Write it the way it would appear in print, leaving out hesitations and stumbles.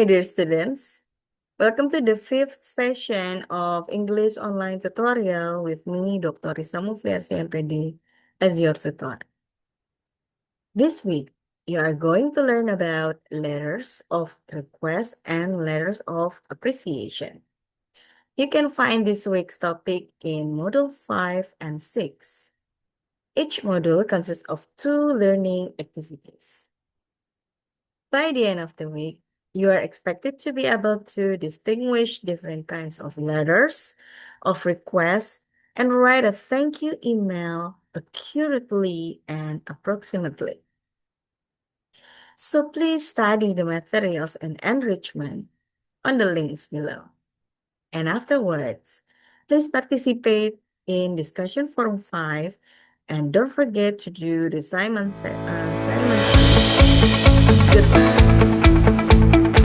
Hi, dear students. Welcome to the fifth session of English online tutorial with me, Dr. Risa Mufliarsi, MPD, as your tutor. This week, you are going to learn about letters of request and letters of appreciation. You can find this week's topic in Module 5 and 6. Each module consists of 2 learning activities. By the end of the week, you are expected to be able to distinguish different kinds of letters, of requests, and write a thank you email accurately and approximately. So please study the materials and enrichment on the links below. And afterwards, please participate in discussion forum 5 and don't forget to do the assignment